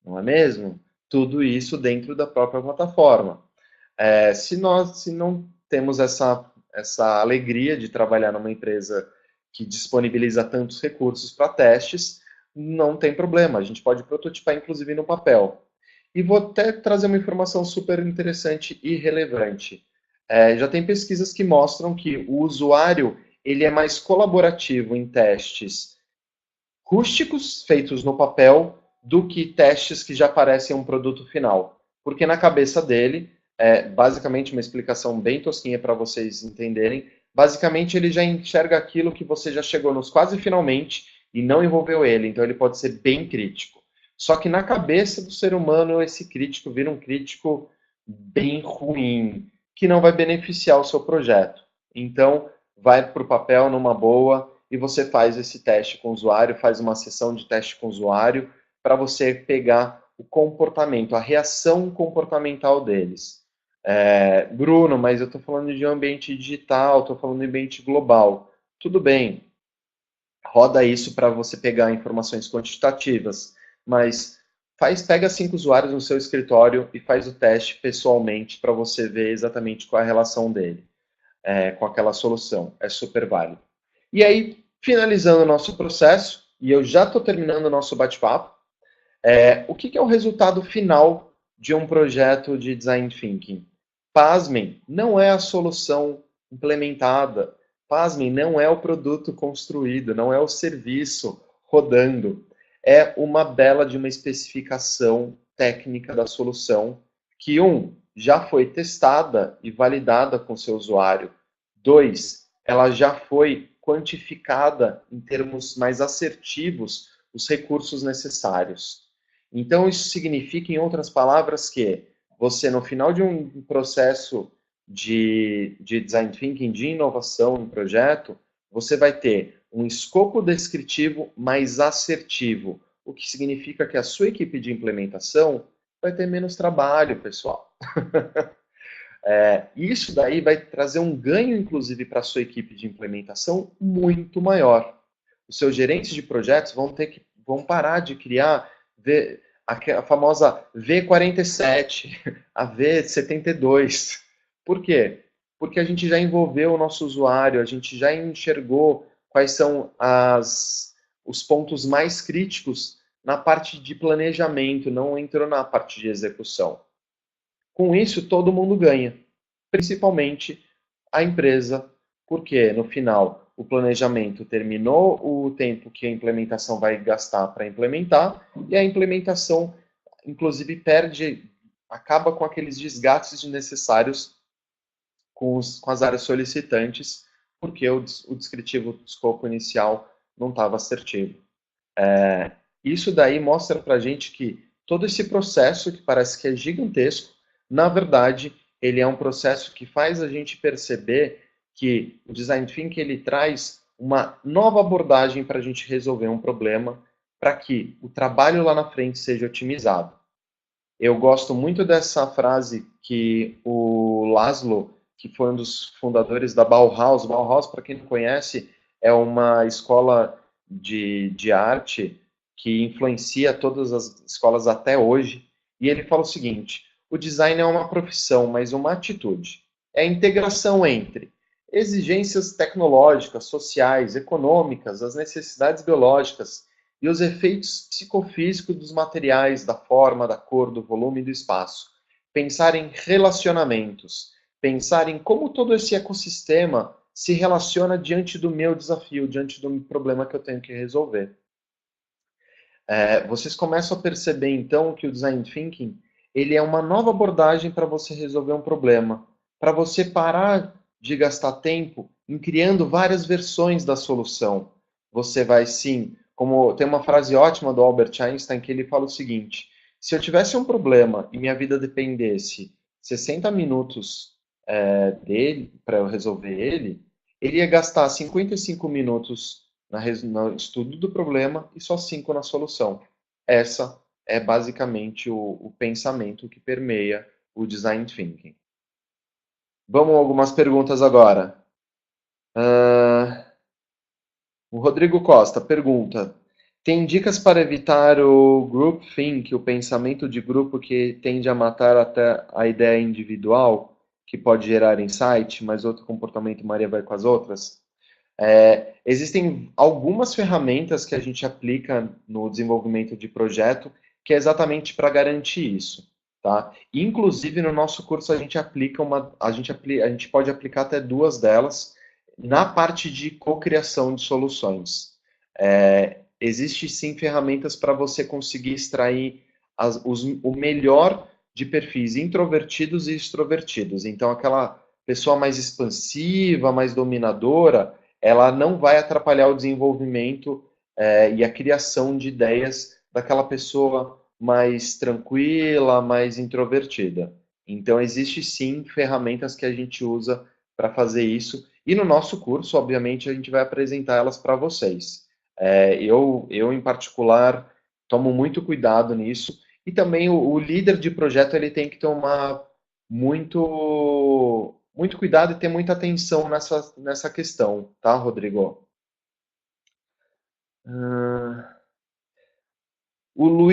S1: não é mesmo? Tudo isso dentro da própria plataforma. Se não temos essa alegria de trabalhar numa empresa que disponibiliza tantos recursos para testes, não tem problema, a gente pode prototipar inclusive no papel. E vou até trazer uma informação super interessante e relevante. Já tem pesquisas que mostram que o usuário ele é mais colaborativo em testes rústicos, feitos no papel, do que testes que já parecem um produto final. Porque na cabeça dele, basicamente uma explicação bem tosquinha para vocês entenderem, basicamente ele já enxerga aquilo que você já chegou nos quase finalmente e não envolveu ele, então ele pode ser bem crítico. Só que na cabeça do ser humano, esse crítico vira um crítico bem ruim, que não vai beneficiar o seu projeto. Então, vai para o papel numa boa e você faz esse teste com o usuário, faz uma sessão de teste com o usuário para você pegar o comportamento, a reação comportamental deles. Bruno, mas eu estou falando de um ambiente digital, estou falando de ambiente global. Tudo bem, roda isso para você pegar informações quantitativas, mas pega 5 usuários no seu escritório e faz o teste pessoalmente para você ver exatamente qual é a relação dele com aquela solução. É super válido. E aí, finalizando o nosso processo, e eu já estou terminando o nosso bate-papo, o que é o resultado final de um projeto de Design Thinking? Pasmem, não é a solução implementada. Pasmem, não é o produto construído, não é o serviço rodando. É uma bela de uma especificação técnica da solução que, já foi testada e validada com seu usuário. 2, ela já foi quantificada em termos mais assertivos os recursos necessários. Então, isso significa, em outras palavras, que você, no final de um processo de design thinking, de inovação em projeto, você vai ter um escopo descritivo mais assertivo, o que significa que a sua equipe de implementação vai ter menos trabalho, pessoal. Isso daí vai trazer um ganho, inclusive, para a sua equipe de implementação muito maior. Os seus gerentes de projetos vão parar de criar a famosa V47, a V72. Por quê? Porque a gente já envolveu o nosso usuário, a gente já enxergou quais são os pontos mais críticos na parte de planejamento, não entrou na parte de execução. Com isso, todo mundo ganha, principalmente a empresa, porque no final o planejamento terminou o tempo que a implementação vai gastar para implementar e a implementação, inclusive, acaba com aqueles desgastes desnecessários com as áreas solicitantes, porque o descritivo do escopo inicial não estava assertivo. Isso daí mostra para a gente que todo esse processo, que parece que é gigantesco, na verdade, ele é um processo que faz a gente perceber que o Design Thinking ele traz uma nova abordagem para a gente resolver um problema, para que o trabalho lá na frente seja otimizado. Eu gosto muito dessa frase que o Laszlo, que foi um dos fundadores da Bauhaus, para quem não conhece, é uma escola de arte que influencia todas as escolas até hoje, e ele fala o seguinte: o design é uma profissão, mas uma atitude. É a integração entre exigências tecnológicas, sociais, econômicas, as necessidades biológicas e os efeitos psicofísicos dos materiais, da forma, da cor, do volume e do espaço. Pensar em relacionamentos, pensar em como todo esse ecossistema se relaciona diante do meu desafio, diante do problema que eu tenho que resolver. Vocês começam a perceber, então, que o Design Thinking ele é uma nova abordagem para você resolver um problema, para você parar de gastar tempo em criando várias versões da solução. Você vai, sim, como tem uma frase ótima do Albert Einstein que ele fala o seguinte: se eu tivesse um problema e minha vida dependesse 60 minutos dele para eu resolver ele ia gastar 55 minutos no estudo do problema e só 5 na solução. Essa é basicamente o pensamento que permeia o Design Thinking. Vamos a algumas perguntas agora. O Rodrigo Costa pergunta: tem dicas para evitar o groupthink, o pensamento de grupo que tende a matar até a ideia individual, que pode gerar insight, mas outro comportamento Maria vai com as outras? Existem algumas ferramentas que a gente aplica no desenvolvimento de projeto que é exatamente para garantir isso, tá? Inclusive no nosso curso a gente a gente pode aplicar até 2 delas na parte de cocriação de soluções. Existe sim ferramentas para você conseguir extrair o melhor de perfis introvertidos e extrovertidos. Então aquela pessoa mais expansiva, mais dominadora, ela não vai atrapalhar o desenvolvimento e a criação de ideias daquela pessoa mais tranquila, mais introvertida. Então, existe sim ferramentas que a gente usa para fazer isso. E no nosso curso, obviamente, a gente vai apresentar elas para vocês. Eu, em particular, tomo muito cuidado nisso. E também o líder de projeto ele tem que tomar muito cuidado e ter muita atenção nessa questão, tá, Rodrigo? O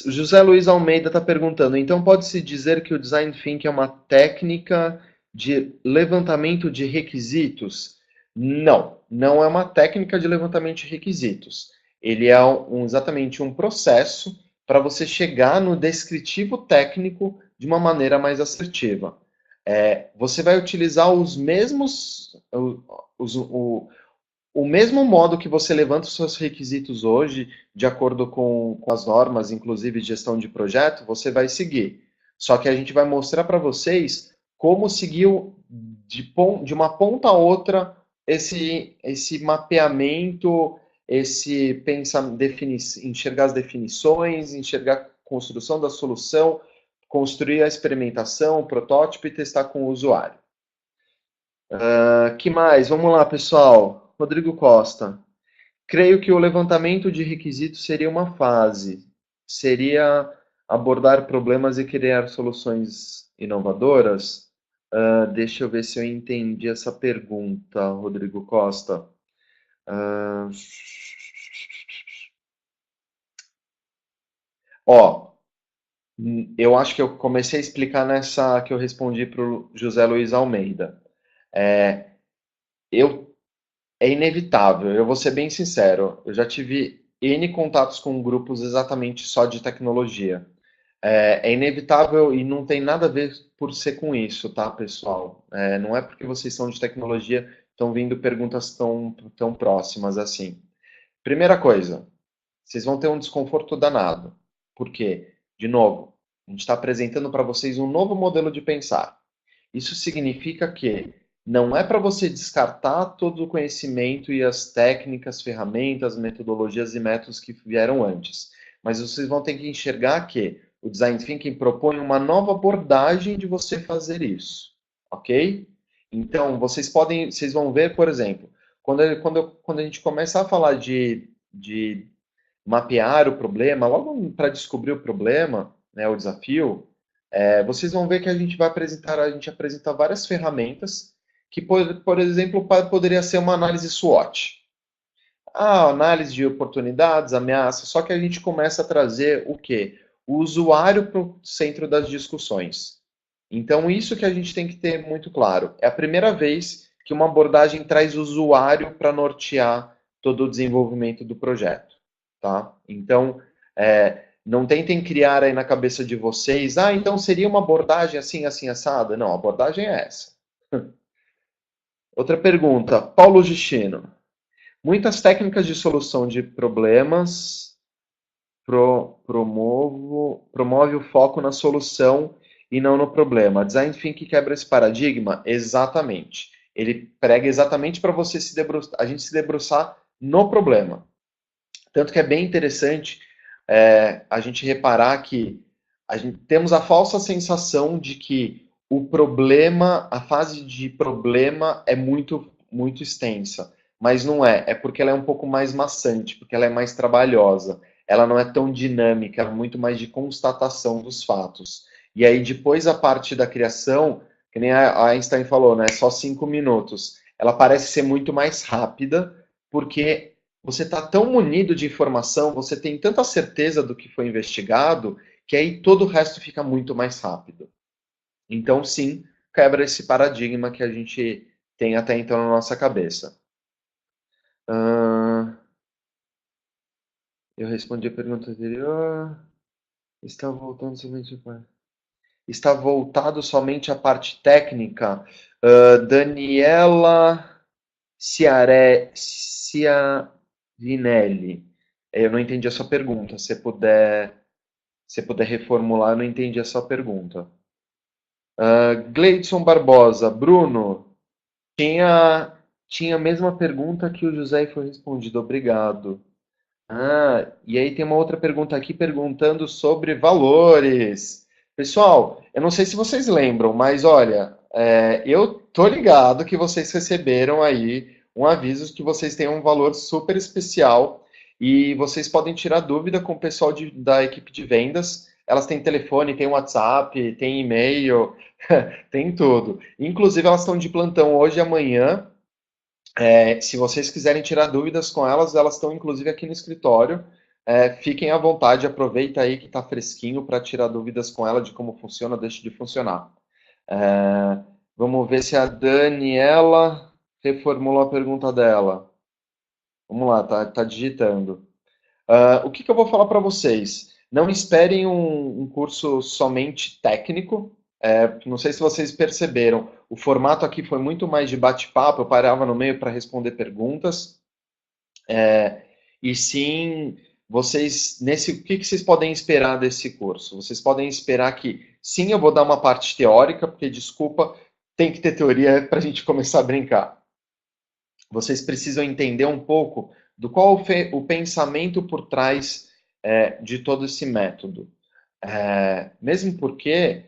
S1: José Luiz Almeida está perguntando, então pode-se dizer que o Design Thinking é uma técnica de levantamento de requisitos? Não, não é uma técnica de levantamento de requisitos. Ele é exatamente um processo para você chegar no descritivo técnico de uma maneira mais assertiva. Você vai utilizar os mesmos, o mesmo modo que você levanta os seus requisitos hoje, de acordo com as normas, inclusive de gestão de projeto, você vai seguir. Só que a gente vai mostrar para vocês como seguir de uma ponta a outra esse mapeamento, esse enxergar as definições, enxergar a construção da solução, construir a experimentação, o protótipo e testar com o usuário. Que mais? Vamos lá, pessoal. Rodrigo Costa. Creio que o levantamento de requisitos seria uma fase. Seria abordar problemas e criar soluções inovadoras? Deixa eu ver se eu entendi essa pergunta, Rodrigo Costa. Eu acho que eu comecei a explicar nessa que eu respondi para o José Luiz Almeida. É inevitável, eu vou ser bem sincero. Eu já tive N contatos com grupos exatamente só de tecnologia. É inevitável e não tem nada a ver por ser com isso, tá, pessoal? Não é porque vocês são de tecnologia estão vindo perguntas tão próximas assim. Primeira coisa, vocês vão ter um desconforto danado. Por quê? De novo, a gente está apresentando para vocês um novo modelo de pensar. Isso significa que não é para você descartar todo o conhecimento e as técnicas, ferramentas, metodologias e métodos que vieram antes. Mas vocês vão ter que enxergar que o Design Thinking propõe uma nova abordagem de você fazer isso. Ok? Então, vocês vão ver, por exemplo, quando a gente começar a falar de mapear o problema, logo para descobrir o problema, né, o desafio, vocês vão ver que a gente apresenta várias ferramentas que, por exemplo, poderia ser uma análise SWOT. Análise de oportunidades, ameaças, só que a gente começa a trazer o quê? O usuário para o centro das discussões. Então, isso que a gente tem que ter muito claro. É a primeira vez que uma abordagem traz usuário para nortear todo o desenvolvimento do projeto, tá? Então, não tentem criar aí na cabeça de vocês, então seria uma abordagem assim, assim, assada. Não, a abordagem é essa. Outra pergunta, Paulo Justino. Muitas técnicas de solução de problemas promove o foco na solução e não no problema. Design Thinking quebra esse paradigma? Exatamente. Ele prega exatamente para você a gente se debruçar no problema. Tanto que é bem interessante a gente reparar que temos a falsa sensação de que o problema, a fase de problema é muito, muito extensa. Mas não é, é porque ela é um pouco mais maçante, porque ela é mais trabalhosa. Ela não é tão dinâmica, ela é muito mais de constatação dos fatos. E aí depois a parte da criação, que nem a Einstein falou, né, só 5 minutos, ela parece ser muito mais rápida, porque você está tão munido de informação, você tem tanta certeza do que foi investigado, que aí todo o resto fica muito mais rápido. Então, sim, quebra esse paradigma que a gente tem até então na nossa cabeça. Eu respondi a pergunta anterior. Está voltado somente à parte técnica. Daniela Ciavinelli. Eu não entendi a sua pergunta. Se puder reformular, eu não entendi a sua pergunta. Gleidson Barbosa. Bruno, tinha a mesma pergunta que o José e foi respondido. Obrigado. E aí tem uma outra pergunta aqui perguntando sobre valores. Pessoal, eu não sei se vocês lembram, mas olha, eu tô ligado que vocês receberam aí um aviso que vocês têm um valor super especial e vocês podem tirar dúvida com o pessoal da equipe de vendas. Elas têm telefone, têm WhatsApp, têm e-mail, tem tudo. Inclusive, elas estão de plantão hoje e amanhã. Se vocês quiserem tirar dúvidas com elas, elas estão inclusive aqui no escritório. Fiquem à vontade, aproveita aí que está fresquinho para tirar dúvidas com ela de como funciona, deixa de funcionar. Vamos ver se a Daniela reformulou a pergunta dela. Vamos lá, tá digitando. O que eu vou falar para vocês? Não esperem um curso somente técnico. Não sei se vocês perceberam, o formato aqui foi muito mais de bate-papo, eu parava no meio para responder perguntas. E sim, o que vocês podem esperar desse curso? Vocês podem esperar que, sim, eu vou dar uma parte teórica, porque, desculpa, tem que ter teoria para a gente começar a brincar. Vocês precisam entender um pouco do qual o pensamento por trás de todo esse método. Mesmo porque,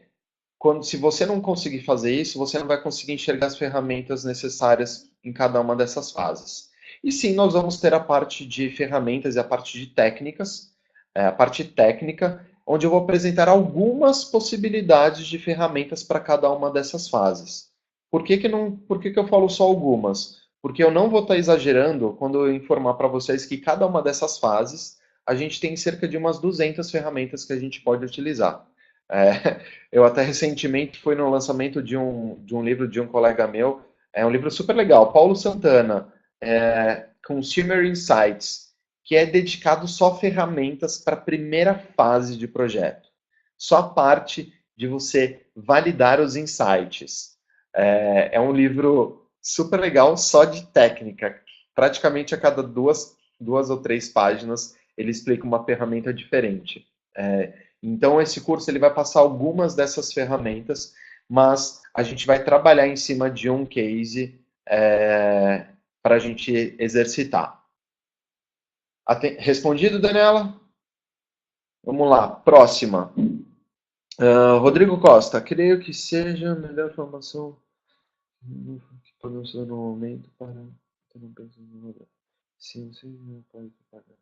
S1: se você não conseguir fazer isso, você não vai conseguir enxergar as ferramentas necessárias em cada uma dessas fases. E sim, nós vamos ter a parte de ferramentas e a parte de técnicas, a parte técnica, onde eu vou apresentar algumas possibilidades de ferramentas para cada uma dessas fases. Por que eu falo só algumas? Porque eu não vou estar exagerando quando eu informar para vocês que cada uma dessas fases a gente tem cerca de umas 200 ferramentas que a gente pode utilizar. Eu até recentemente fui no lançamento de um livro de um colega meu, é um livro super legal, Paulo Santana, Consumer Insights, que é dedicado só a ferramentas para a primeira fase de projeto. Só a parte de você validar os insights. É um livro super legal, só de técnica. Praticamente a cada duas ou três páginas ele explica uma ferramenta diferente. Então esse curso ele vai passar algumas dessas ferramentas, mas a gente vai trabalhar em cima de um case para a gente exercitar. Respondido, Daniela? Vamos lá, próxima. Rodrigo Costa, creio que seja a melhor formação que podemos fazer no momento para não pensar no lugar. Sim, não pode pagar.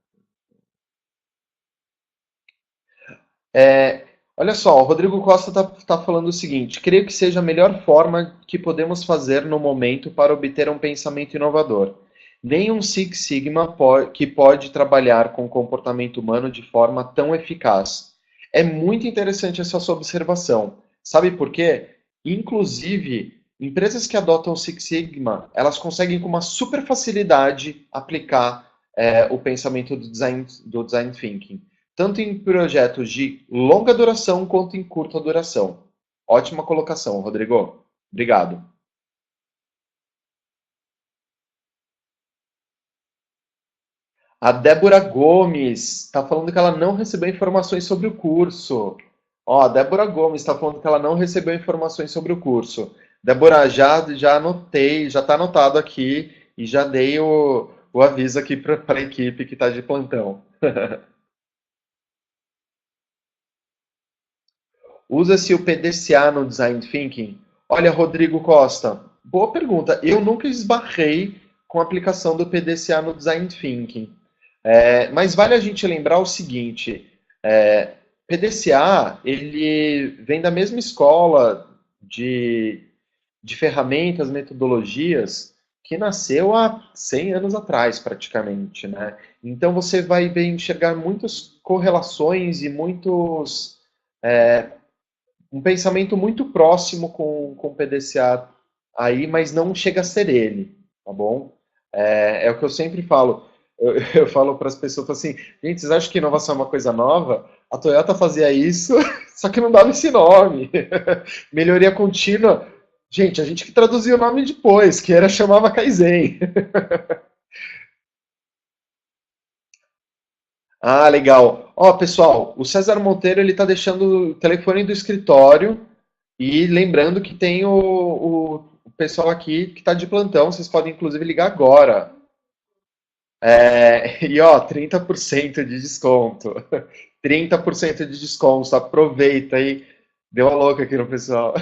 S1: Olha só, o Rodrigo Costa está falando o seguinte: creio que seja a melhor forma que podemos fazer no momento para obter um pensamento inovador. Nenhum Six Sigma que pode trabalhar com o comportamento humano de forma tão eficaz. É muito interessante essa sua observação. Sabe por quê? Inclusive, Empresas que adotam o Six Sigma, elas conseguem com uma super facilidade aplicar o pensamento do design thinking, tanto em projetos de longa duração quanto em curta duração. Ótima colocação, Rodrigo. Obrigado. A Débora Gomes está falando que ela não recebeu informações sobre o curso. Ó, a Débora Gomes está falando que ela não recebeu informações sobre o curso. Débora, já anotei, já está anotado aqui e já dei o aviso aqui para a equipe que está de plantão. Usa-se o PDCA no Design Thinking? Olha, Rodrigo Costa, boa pergunta. Eu nunca esbarrei com a aplicação do PDCA no Design Thinking. Mas vale a gente lembrar o seguinte, PDCA, ele vem da mesma escola de ferramentas, metodologias, que nasceu há 100 anos atrás, praticamente, né? Então você vai ver, enxergar muitas correlações e um pensamento muito próximo com o PDCA aí, mas não chega a ser ele, tá bom? É o que eu sempre falo. Eu falo para as pessoas assim, gente, vocês acham que inovação é uma coisa nova? A Toyota fazia isso, só que não dava esse nome. Melhoria contínua. Gente, a gente que traduziu o nome depois, que era chamava Kaizen. Ah, legal. Ó, pessoal, o César Monteiro ele tá deixando o telefone do escritório e lembrando que tem o pessoal aqui que está de plantão, vocês podem inclusive ligar agora. E ó, 30% de desconto. 30% de desconto, aproveita aí. Deu a louca aqui no pessoal.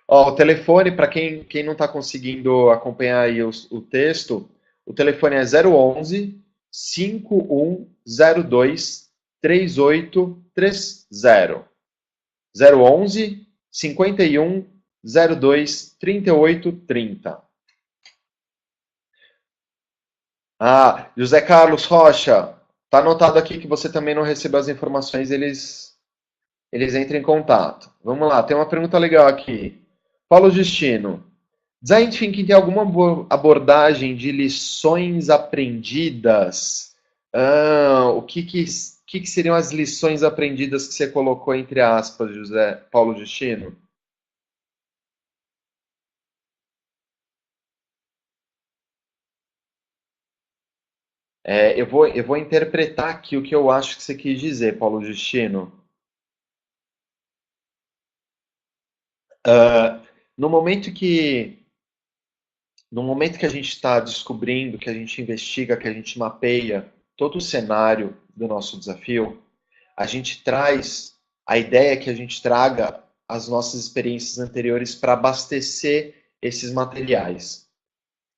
S1: Ó, o telefone, para quem não está conseguindo acompanhar aí o texto, o telefone é 011 5102 3830. 011 51 02 3830. Ah, José Carlos Rocha, tá anotado aqui que você também não recebeu as informações, eles entram em contato. Vamos lá, tem uma pergunta legal aqui. Paulo Justino, Design Thinking tem alguma abordagem de lições aprendidas? O que seriam as lições aprendidas que você colocou entre aspas, José Paulo Justino? Eu vou interpretar aqui o que eu acho que você quis dizer, Paulo Justino. Ah, no momento que, no momento que a gente está descobrindo, que a gente investiga, que a gente mapeia todo o cenário do nosso desafio, a gente traz a ideia que a gente traga as nossas experiências anteriores para abastecer esses materiais.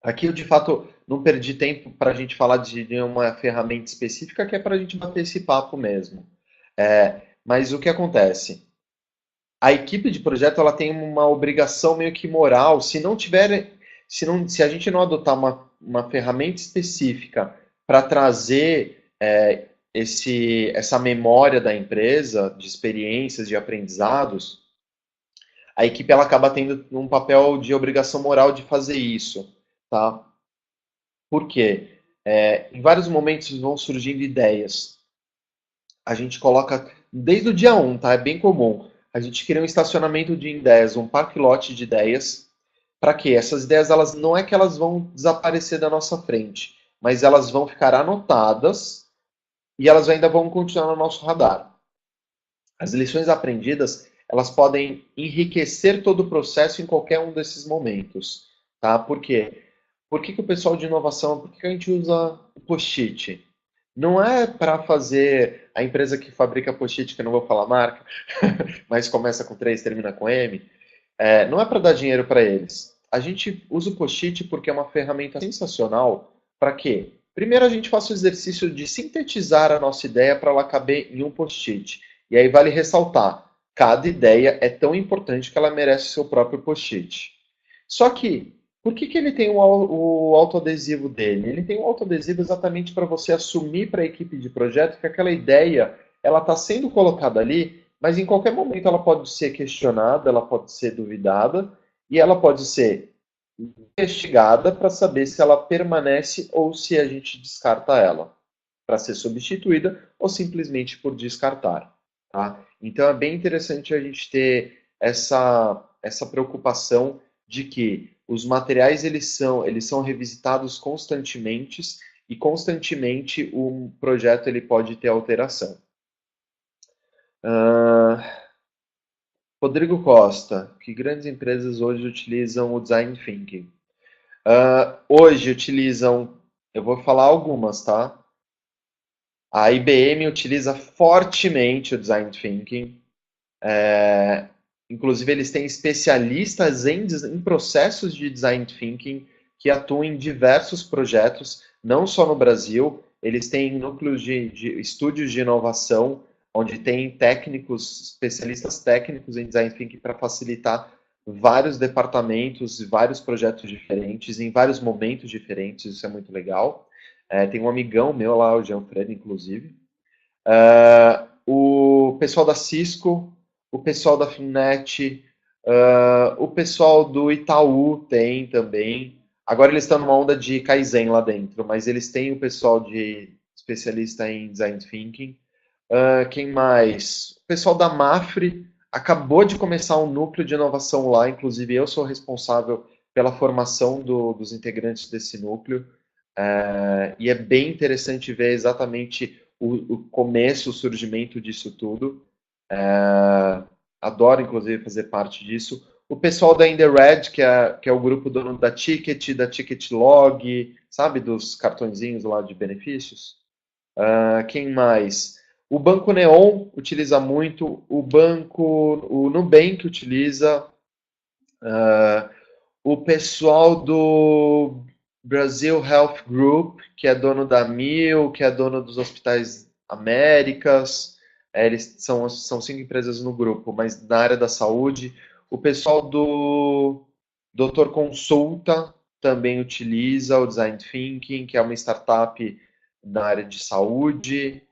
S1: Aqui eu de fato não perdi tempo para a gente falar de uma ferramenta específica que é para a gente bater esse papo mesmo. Mas o que acontece? A equipe de projeto ela tem uma obrigação meio que moral, se a gente não adotar uma ferramenta específica para trazer essa memória da empresa, de experiências, de aprendizados, a equipe ela acaba tendo um papel de obrigação moral de fazer isso, tá? Por quê? Em vários momentos vão surgindo ideias. A gente coloca desde o dia um, tá? É bem comum. A gente cria um estacionamento de ideias, um parque-lote de ideias. Para quê? Essas ideias, elas não é que elas vão desaparecer da nossa frente, mas elas vão ficar anotadas e elas ainda vão continuar no nosso radar. As lições aprendidas, elas podem enriquecer todo o processo em qualquer um desses momentos, tá? Por quê? Por que o pessoal de inovação, por que a gente usa o post-it? Não é para fazer a empresa que fabrica post-it, que eu não vou falar marca, mas começa com 3, termina com M, não é para dar dinheiro para eles. A gente usa o post-it porque é uma ferramenta sensacional. Para quê? Primeiro a gente faz o exercício de sintetizar a nossa ideia para ela caber em um post-it. E aí vale ressaltar, cada ideia é tão importante que ela merece seu próprio post-it. Só que, por que ele tem o autoadesivo dele? Ele tem o autoadesivo exatamente para você assumir para a equipe de projeto que aquela ideia ela está sendo colocada ali, mas em qualquer momento ela pode ser questionada, ela pode ser duvidada, e ela pode ser investigada para saber se ela permanece ou se a gente descarta ela, para ser substituída ou simplesmente por descartar. Tá? Então é bem interessante a gente ter essa preocupação de que os materiais eles são revisitados constantemente e constantemente o projeto ele pode ter alteração. Rodrigo Costa, que grandes empresas hoje utilizam o Design Thinking? Hoje utilizam, eu vou falar algumas, tá? A IBM utiliza fortemente o Design Thinking. Inclusive, eles têm especialistas em processos de Design Thinking que atuam em diversos projetos, não só no Brasil. Eles têm núcleos de estúdios de inovação, onde tem técnicos, especialistas técnicos em Design Thinking para facilitar vários departamentos e vários projetos diferentes, em vários momentos diferentes. Isso é muito legal. Tem um amigão meu lá, o Gianfredo, inclusive. O pessoal da Cisco, o pessoal da Finnet, o pessoal do Itaú tem também. Agora eles estão numa onda de Kaizen lá dentro, mas eles têm o pessoal de especialista em Design Thinking. Quem mais? O pessoal da Mafre acabou de começar um núcleo de inovação lá, inclusive eu sou responsável pela formação dos integrantes desse núcleo. E é bem interessante ver exatamente o começo, o surgimento disso tudo. Adoro, inclusive, fazer parte disso. O pessoal da InTheRed, que é o grupo dono da Ticket Log, sabe, dos cartõezinhos lá de benefícios. Quem mais? O Banco Neon utiliza muito, o Nubank utiliza, o pessoal do Brazil Health Group, que é dono da Mil, que é dono dos Hospitais Américas, eles são 5 empresas no grupo, mas na área da saúde. O pessoal do Doutor Consulta também utiliza o Design Thinking, que é uma startup na área de saúde.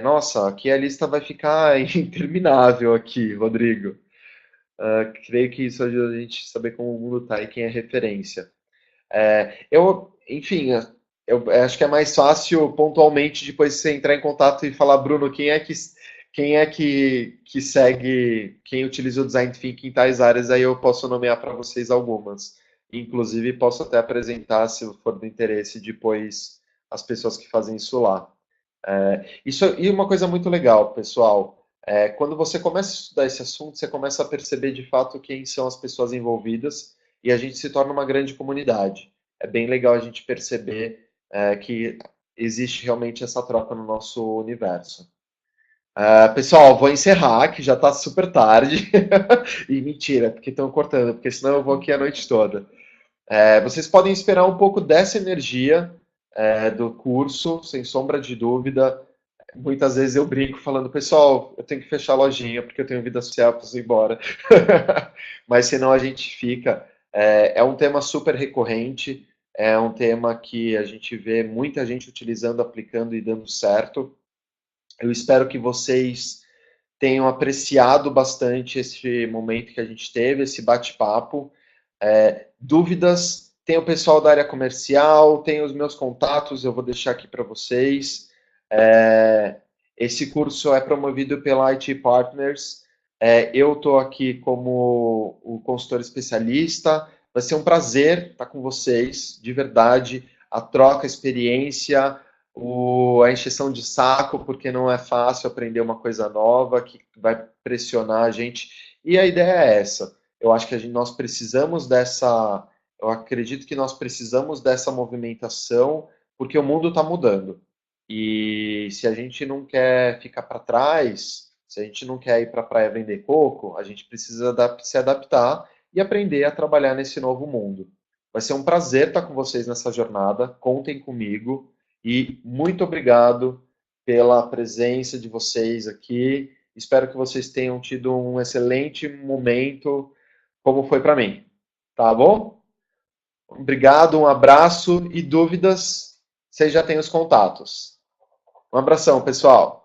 S1: Nossa, aqui a lista vai ficar interminável aqui, Rodrigo. Creio que isso ajuda a gente a saber como o mundo está e quem é referência. Enfim, eu acho que é mais fácil pontualmente depois você entrar em contato e falar, Bruno, quem é que segue, quem utiliza o Design Thinking em tais áreas, aí eu posso nomear para vocês algumas. Inclusive, posso até apresentar, se for do interesse, depois as pessoas que fazem isso lá. E uma coisa muito legal, pessoal, quando você começa a estudar esse assunto, você começa a perceber de fato quem são as pessoas envolvidas e a gente se torna uma grande comunidade. É bem legal a gente perceber que existe realmente essa troca no nosso universo. Pessoal, vou encerrar, que já está super tarde. E mentira, porque estão cortando, porque senão eu vou aqui a noite toda. Vocês podem esperar um pouco dessa energia do curso, sem sombra de dúvida. Muitas vezes eu brinco falando, pessoal, eu tenho que fechar a lojinha porque eu tenho vida social, preciso ir embora. Mas senão a gente fica. É um tema super recorrente, é um tema que a gente vê muita gente utilizando, aplicando e dando certo. Eu espero que vocês tenham apreciado bastante esse momento que a gente teve, esse bate-papo. Dúvidas, tem o pessoal da área comercial, tem os meus contatos, eu vou deixar aqui para vocês. Esse curso é promovido pela IT Partners. Eu estou aqui como o consultor especialista. Vai ser um prazer estar com vocês, de verdade. A troca, a experiência, a encheção de saco, porque não é fácil aprender uma coisa nova que vai pressionar a gente. E a ideia é essa. Eu acho que nós precisamos dessa. Eu acredito que nós precisamos dessa movimentação, porque o mundo está mudando. E se a gente não quer ficar para trás, se a gente não quer ir para a praia vender coco, a gente precisa se adaptar e aprender a trabalhar nesse novo mundo. Vai ser um prazer estar com vocês nessa jornada. Contem comigo e muito obrigado pela presença de vocês aqui. Espero que vocês tenham tido um excelente momento, como foi para mim. Tá bom? Obrigado, um abraço e dúvidas, vocês já têm os contatos. Um abração, pessoal.